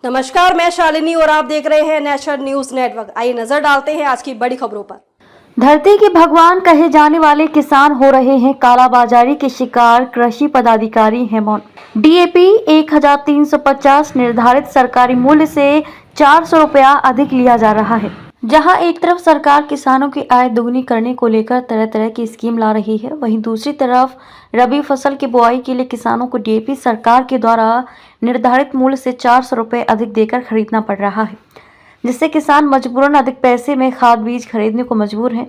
नमस्कार, मैं शालिनी और आप देख रहे हैं नेशनल न्यूज नेटवर्क। आइए नजर डालते हैं आज की बड़ी खबरों पर। धरती के भगवान कहे जाने वाले किसान हो रहे हैं कालाबाजारी के शिकार। कृषि पदाधिकारी हेमौन। डीएपी 1350 निर्धारित सरकारी मूल्य से 400 रुपया अधिक लिया जा रहा है। जहां एक तरफ सरकार किसानों की आय दोगुनी करने को लेकर तरह तरह की स्कीम ला रही है, वहीं दूसरी तरफ रबी फसल की बुआई के लिए किसानों को डीएपी सरकार के द्वारा निर्धारित मूल्य से 400 रुपये अधिक देकर खरीदना पड़ रहा है, जिससे किसान मजबूरन अधिक पैसे में खाद बीज खरीदने को मजबूर हैं।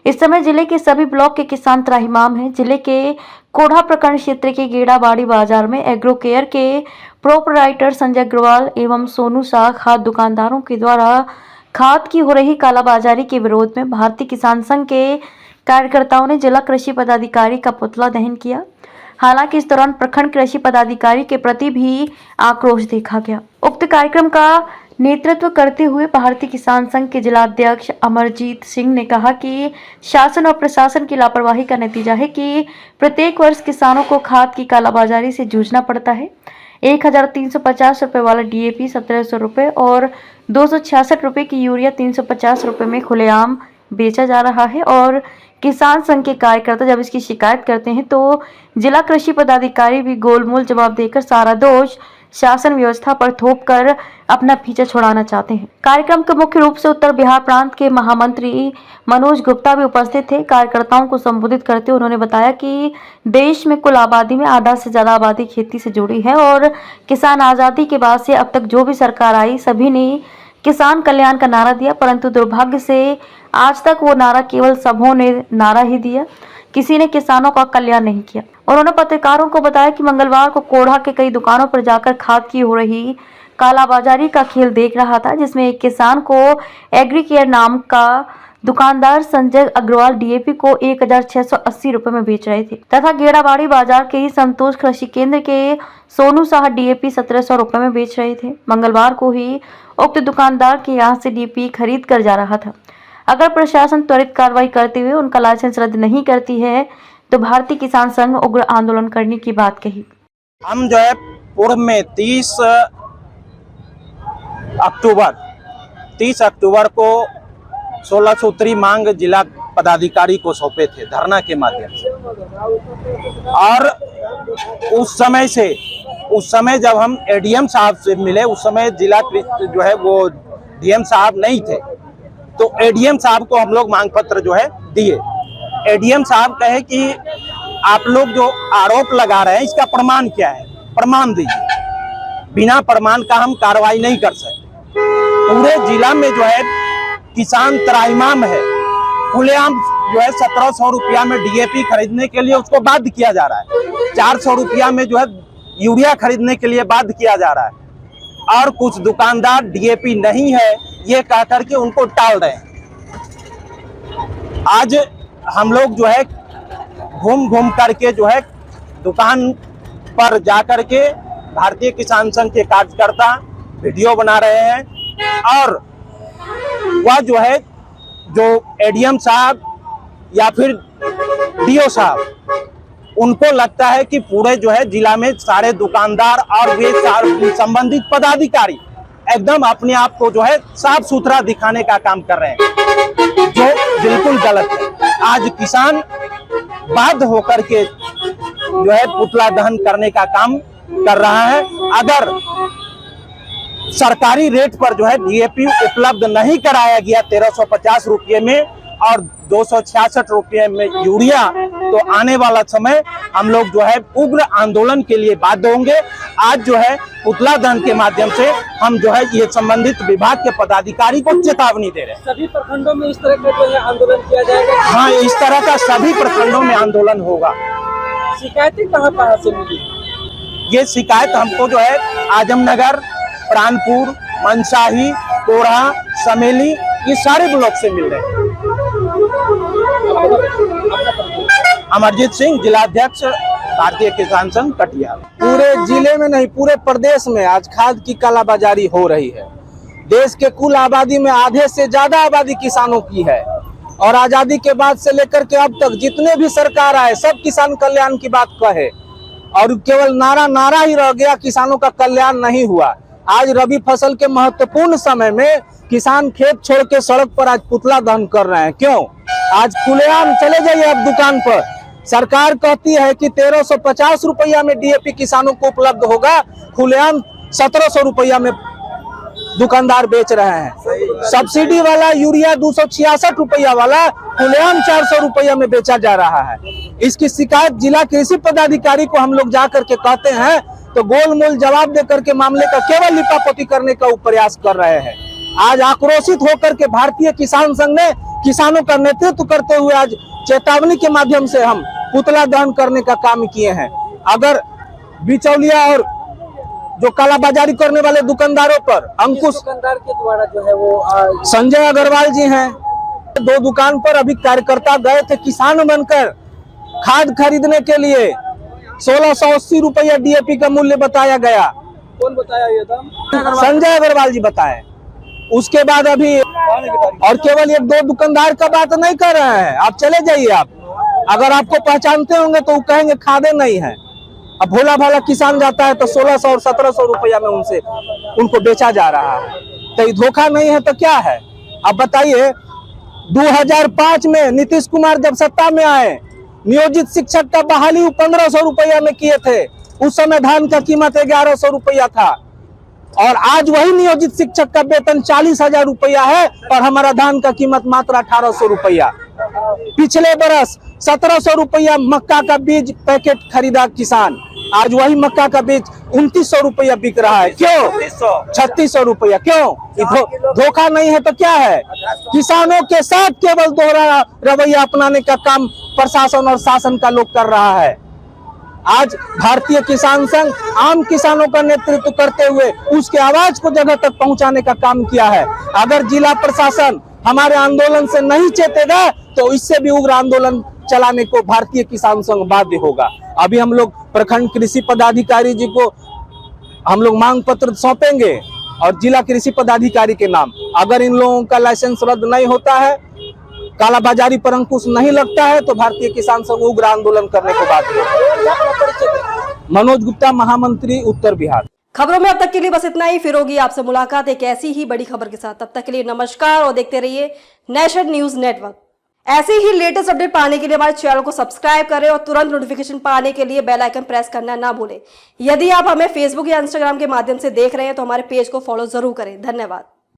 इस समय जिले के सभी ब्लॉक के किसान त्राहिमाम हैं। जिले के कोढ़ा प्रखंड क्षेत्र के गेड़ाबाड़ी बाजार में एग्रो केयर के प्रोपराइटर संजय अग्रवाल एवं सोनू शाह खाद दुकानदारों के द्वारा खाद की हो रही कालाबाजारी के विरोध में भारतीय किसान संघ के कार्यकर्ताओं ने जिला कृषि पदाधिकारी का पुतला दहन किया। हालांकि इस दौरान प्रखंड कृषि पदाधिकारी के प्रति भी आक्रोश देखा गया। उक्त कार्यक्रम का नेतृत्व करते हुए भारतीय किसान संघ के जिलाध्यक्ष अमरजीत सिंह ने कहा कि शासन और प्रशासन की लापरवाही का नतीजा है कि प्रत्येक वर्ष किसानों को खाद की कालाबाजारी से जूझना पड़ता है। 1350 रुपये वाला डीएपी 1700 रुपये और 266 रुपये की यूरिया 350 रुपये में खुलेआम बेचा जा रहा है और किसान संघ के कार्यकर्ता जब इसकी शिकायत करते हैं तो जिला कृषि पदाधिकारी भी गोलमोल जवाब देकर सारा दोष शासन व्यवस्था पर थोपकर अपना पीछा छुड़ाना चाहते हैं। कार्यक्रम के मुख्य रूप से उत्तर बिहार प्रांत के महामंत्री मनोज गुप्ता भी उपस्थित थे। कार्यकर्ताओं को संबोधित करते हुए उन्होंने बताया कि देश में कुल आबादी में आधा से ज्यादा आबादी खेती से जुड़ी है और किसान आजादी के बाद से अब तक जो भी सरकार आई सभी ने किसान कल्याण का नारा दिया, परंतु दुर्भाग्य से आज तक वो नारा केवल सबों ने नारा ही दिया, किसी ने किसानों का कल्याण नहीं किया। उन्होंने पत्रकारों को बताया कि मंगलवार को कोढ़ा के कई दुकानों पर जाकर खाद की हो रही कालाबाजारी का खेल देख रहा था, जिसमें एक किसान को एग्री केयर नाम का दुकानदार संजय अग्रवाल डीएपी को 1680 रुपये में बेच रहे थे तथा गेड़ाबाड़ी बाजार के ही संतोष कृषि केंद्र के सोनू शाह डीएपी 1700 रुपये में बेच रहे थे। मंगलवार को ही उक्त दुकानदार के यहाँ से डीएपी खरीद कर जा रहा था। अगर प्रशासन त्वरित कार्रवाई करते हुए उनका लाइसेंस रद्द नहीं करती है तो भारतीय किसान संघ उग्र आंदोलन करने की बात कही। हम जो है पूर्व में 30 अक्टूबर को 16 सूत्री मांग जिला पदाधिकारी को सौंपे थे धरना के माध्यम से, और उस समय जब हम एडीएम साहब से मिले उस समय जिला जो है वो डीएम साहब नहीं थे, तो एडीएम साहब को हम लोग मांग पत्र जो है दिए। एडीएम साहब कहे कि आप लोग जो आरोप लगा रहे हैं इसका प्रमाण क्या है, प्रमाण दीजिए। बिना प्रमाण का हम कार्रवाई नहीं कर सकते। पूरे जिला में जो है किसान त्राहिमाम है, खुलेआम जो है 1700 रुपया में डीएपी खरीदने के लिए उसको बाध्य किया जा रहा है, 400 रुपया में जो है यूरिया खरीदने के लिए बाध्य किया जा रहा है, और कुछ दुकानदार डीएपी नहीं है ये कह करके उनको टाल रहे हैं। आज हम लोग जो है घूम घूम करके जो है दुकान पर जाकर के भारतीय किसान संघ के कार्यकर्ता वीडियो बना रहे हैं, और वह जो है जो एडीएम साहब या फिर डीओ साहब उनको लगता है कि पूरे जो है जिला में सारे दुकानदार और वे संबंधित पदाधिकारी एकदम अपने आप को जो है साफ सुथरा दिखाने का काम कर रहे हैं, जो बिल्कुल गलत है। आज किसान बाध्य होकर के जो है पुतला दहन करने का काम कर रहा है। अगर सरकारी रेट पर जो है डीएपी उपलब्ध नहीं कराया गया 1350 रुपये में और 266 रुपये में यूरिया, तो आने वाला समय हम लोग जो है उग्र आंदोलन के लिए बाध्य होंगे। आज जो है पुतला दहन के माध्यम से हम जो है ये संबंधित विभाग के पदाधिकारी को चेतावनी दे रहे हैं। सभी प्रखंडों में इस तरह का जो है आंदोलन किया जाएगा? हाँ, इस तरह का सभी प्रखंडों में आंदोलन होगा। शिकायतें कहाँ से मिली? ये शिकायत हमको जो है आजमनगर, प्राणपुर, मनसाही, कोढ़ा, समेली, ये सारे ब्लॉक से मिल रहे हैं। अमरजीत सिंह, जिलाध्यक्ष भारतीय किसान संघ कटिहार। पूरे जिले में नहीं पूरे प्रदेश में आज खाद की कालाबाजारी हो रही है। देश के कुल आबादी में आधे से ज्यादा आबादी किसानों की है, और आजादी के बाद से लेकर के अब तक जितने भी सरकार आए सब किसान कल्याण की बात कहे, और केवल नारा ही रह गया, किसानों का कल्याण नहीं हुआ। आज रबी फसल के महत्वपूर्ण समय में किसान खेत छोड़ के सड़क पर आज पुतला दहन कर रहे हैं। क्यों? आज खुलेआम चले जाइए आप दुकान पर, सरकार कहती है कि 1350 रुपया में डीएपी किसानों को उपलब्ध होगा, खुलेआम 1700 रुपया में दुकानदार बेच रहे हैं। सब्सिडी वाला यूरिया 266 रुपया वाला खुलेआम 400 रुपया में बेचा जा रहा है। इसकी शिकायत जिला कृषि पदाधिकारी को हम लोग जा करके कहते हैं तो गोलमोल जवाब दे करके मामले का केवल लिपापोती करने का प्रयास कर रहे हैं। आज आक्रोशित होकर के भारतीय किसान संघ ने किसानों का नेतृत्व करते हुए आज चेतावनी के माध्यम से हम पुतला दहन करने का काम किए हैं। अगर बिचौलिया और जो कालाबाजारी करने वाले दुकानदारों पर अंकुश, दुकानदार के द्वारा जो है वो संजय अग्रवाल जी हैं, 2 दुकान पर अभी कार्यकर्ता गए थे किसान बनकर खाद खरीदने के लिए। 1680 रुपया डीएपी का मूल्य बताया गया। कौन बताया ये दाम? संजय अग्रवाल जी बताए। उसके बाद अभी और केवल 1-2 दुकानदार का बात नहीं कर रहे हैं। आप चले जाइए, आप अगर आपको पहचानते होंगे तो वो कहेंगे खादे नहीं है। अब भोला भाला किसान जाता है तो 1600 और 1700 रुपया में उनको बेचा जा रहा है। तो ये धोखा नहीं है तो क्या है? अब बताइए, 2005 में नीतीश कुमार जब सत्ता में आए, नियोजित शिक्षक का बहाली 1500 रुपया में किए थे। उस समय धान का कीमत 1100 रुपया था और आज वही नियोजित शिक्षक का वेतन 40,000 रुपया है और हमारा धान का कीमत मात्र 1800 रुपया। पिछले बरस 1700 रुपया मक्का का बीज पैकेट खरीदा किसान, आज वही मक्का का बीज 2900 रुपया बिक रहा है। क्यों? 3600 रुपया। क्यों? धोखा नहीं है तो क्या है? किसानों के साथ केवल दोहरा रवैया अपनाने का काम प्रशासन और शासन का लोग कर रहा है। आज भारतीय किसान संघ आम किसानों का नेतृत्व करते हुए उसके आवाज को जगह तक पहुंचाने का काम किया है। अगर जिला प्रशासन हमारे आंदोलन से नहीं चेतेगा तो इससे भी उग्र आंदोलन चलाने को भारतीय किसान संघ बाध्य होगा। अभी हम लोग प्रखंड कृषि पदाधिकारी जी को हम लोग मांग पत्र सौंपेंगे और जिला कृषि पदाधिकारी के नाम, अगर इन लोगों का लाइसेंस रद्द नहीं होता है, कालाबाजारी पर अंकुश नहीं लगता है तो भारतीय किसान संघ उग्र आंदोलन करने को बाध्य होगा। मनोज गुप्ता, महामंत्री, उत्तर बिहार। खबरों में अब तक के लिए बस इतना ही। फिर होगी आपसे मुलाकात एक ऐसी ही बड़ी खबर के साथ। तब तक के लिए नमस्कार और देखते रहिए नेशन न्यूज नेटवर्क। ऐसे ही लेटेस्ट अपडेट पाने के लिए हमारे चैनल को सब्सक्राइब करें और तुरंत नोटिफिकेशन पाने के लिए बेल आइकन प्रेस करना ना भूलें। यदि आप हमें फेसबुक या इंस्टाग्राम के माध्यम से देख रहे हैं तो हमारे पेज को फॉलो जरूर करें। धन्यवाद।